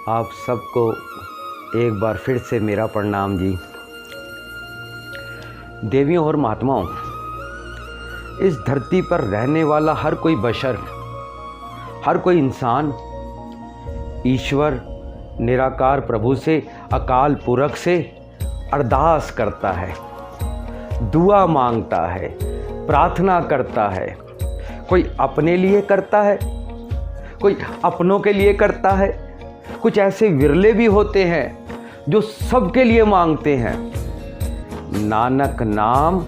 आप सबको एक बार फिर से मेरा प्रणाम जी। देवियों और महात्माओं, इस धरती पर रहने वाला हर कोई बशर, हर कोई इंसान ईश्वर निराकार प्रभु से, अकाल पुरख से अरदास करता है, दुआ मांगता है, प्रार्थना करता है। कोई अपने लिए करता है, कोई अपनों के लिए करता है। कुछ ऐसे विरले भी होते हैं जो सबके लिए मांगते हैं। नानक नाम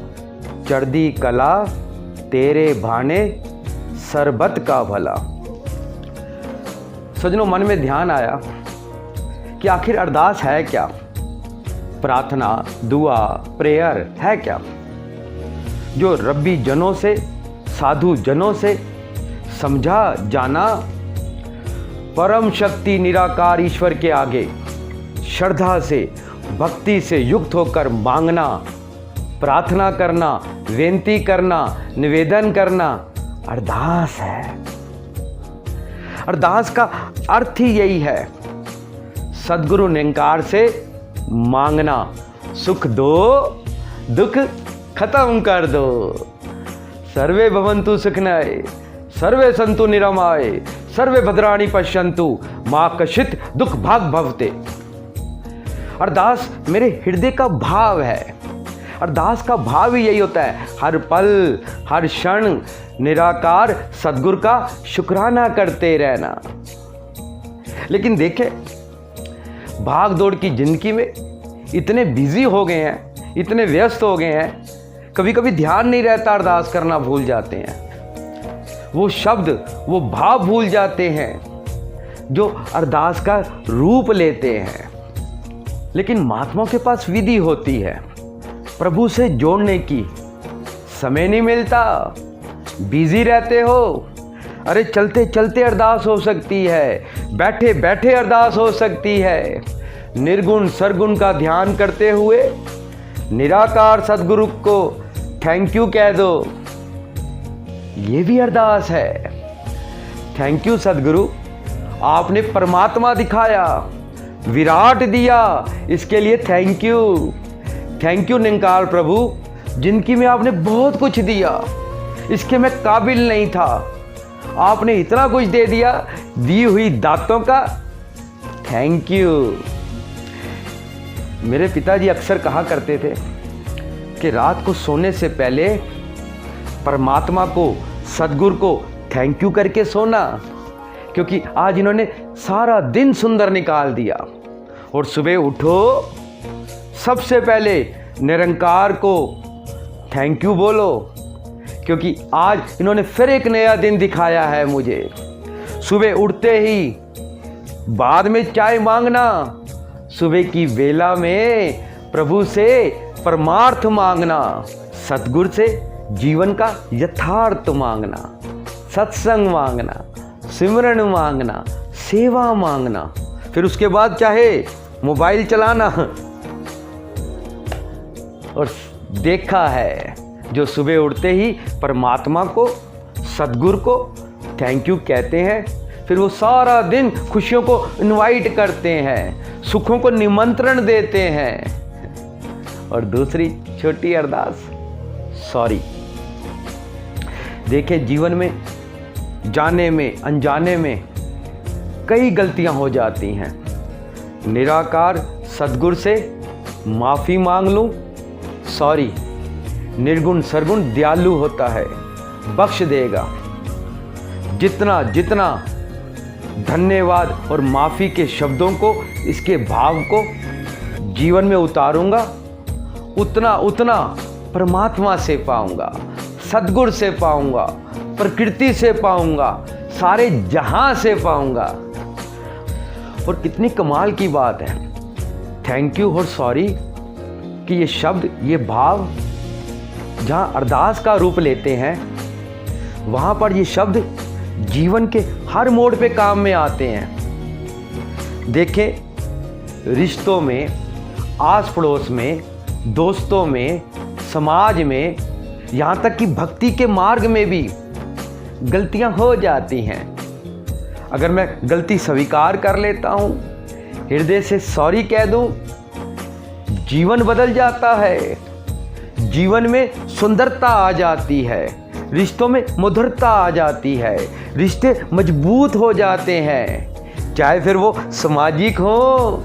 चढ़दी कला, तेरे भाने सरबत का भला। सजनों, मन में ध्यान आया कि आखिर अरदास है क्या? प्रार्थना, दुआ, प्रेयर है क्या? जो रब्बी जनों से, साधु जनों से समझा जाना, परम शक्ति निराकार ईश्वर के आगे श्रद्धा से, भक्ति से युक्त होकर मांगना, प्रार्थना करना, विनती करना, निवेदन करना अरदास है। अरदास का अर्थ ही यही है, सद्गुरु निरंकार से मांगना, सुख दो, दुख खत्म कर दो। सर्वे भवन्तु सुखिनः, सर्वे सन्तु निरामय, सर्वे भद्राणि पश्यन्तु, मा कश्चित् दुख भाग भवते। अरदास मेरे हृदय का भाव है। अरदास का भाव ही यही होता है, हर पल हर क्षण निराकार सद्गुरु का शुक्राना करते रहना। लेकिन देखें, भाग दौड़ की जिंदगी में इतने बिजी हो गए हैं, इतने व्यस्त हो गए हैं, कभी कभी ध्यान नहीं रहता, अरदास करना भूल जाते हैं। वो शब्द, वो भाव भूल जाते हैं जो अरदास का रूप लेते हैं। लेकिन महात्माओं के पास विधि होती है प्रभु से जोड़ने की। समय नहीं मिलता, बिजी रहते हो। अरे चलते चलते अरदास हो सकती है, बैठे बैठे अरदास हो सकती है। निर्गुण सरगुण का ध्यान करते हुए निराकार सद्गुरु को थैंक यू कह दो, ये भी अरदास है। थैंक यू सद्गुरु, आपने परमात्मा दिखाया, विराट दिया, इसके लिए थैंक यू। थैंक यू निरंकार प्रभु, जिंदगी में आपने बहुत कुछ दिया, इसके मैं काबिल नहीं था, आपने इतना कुछ दे दिया, दी हुई दातों का थैंक यू। मेरे पिताजी अक्सर कहा करते थे कि रात को सोने से पहले परमात्मा को, सद्गुरु को थैंक यू करके सोना, क्योंकि आज इन्होंने सारा दिन सुंदर निकाल दिया। और सुबह उठो, सबसे पहले निरंकार को थैंक यू बोलो, क्योंकि आज इन्होंने फिर एक नया दिन दिखाया है मुझे। सुबह उठते ही बाद में चाय मांगना, सुबह की वेला में प्रभु से परमार्थ मांगना, सतगुरु से जीवन का यथार्थ मांगना, सत्संग मांगना, सिमरन मांगना, सेवा मांगना। फिर उसके बाद चाहे मोबाइल चलाना। और देखा है जो सुबह उठते ही परमात्मा को, सद्गुरु को थैंक यू कहते हैं, फिर वो सारा दिन खुशियों को इनवाइट करते हैं, सुखों को निमंत्रण देते हैं। और दूसरी छोटी अरदास, सॉरी। देखिए, जीवन में जाने में अनजाने में कई गलतियां हो जाती हैं। निराकार सद्गुरु से माफ़ी मांग लूं, सॉरी। निर्गुण सरगुण दयालु होता है, बख्श देगा। जितना जितना धन्यवाद और माफ़ी के शब्दों को, इसके भाव को जीवन में उतारूंगा, उतना उतना परमात्मा से पाऊंगा, सद्गुरु से पाऊंगा, प्रकृति से पाऊंगा, सारे जहां से पाऊंगा। और कितनी कमाल की बात है, थैंक यू और सॉरी कि ये शब्द, ये भाव जहां अरदास का रूप लेते हैं, वहां पर ये शब्द जीवन के हर मोड़ पे काम में आते हैं। देखें, रिश्तों में, आस पड़ोस में, दोस्तों में, समाज में, यहाँ तक कि भक्ति के मार्ग में भी गलतियाँ हो जाती हैं। अगर मैं गलती स्वीकार कर लेता हूँ, हृदय से सॉरी कह दूं, जीवन बदल जाता है। जीवन में सुंदरता आ जाती है, रिश्तों में मधुरता आ जाती है, रिश्ते मजबूत हो जाते हैं। चाहे फिर वो सामाजिक हो,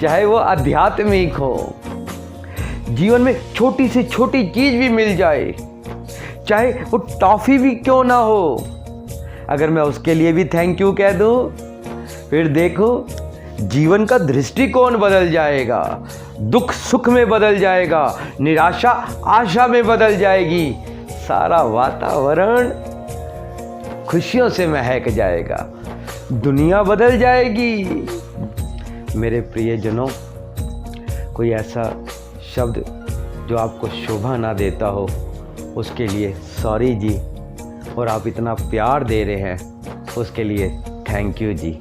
चाहे वो आध्यात्मिक हो। जीवन में छोटी से छोटी चीज़ भी मिल जाए, चाहे वो टॉफ़ी भी क्यों ना हो, अगर मैं उसके लिए भी थैंक यू कह दूं, फिर देखो जीवन का दृष्टिकोण बदल जाएगा, दुख सुख में बदल जाएगा, निराशा आशा में बदल जाएगी, सारा वातावरण खुशियों से महक जाएगा, दुनिया बदल जाएगी। मेरे प्रियजनों, कोई ऐसा शब्द जो आपको शोभा ना देता हो, उसके लिए सॉरी जी, और आप इतना प्यार दे रहे हैं उसके लिए थैंक यू जी।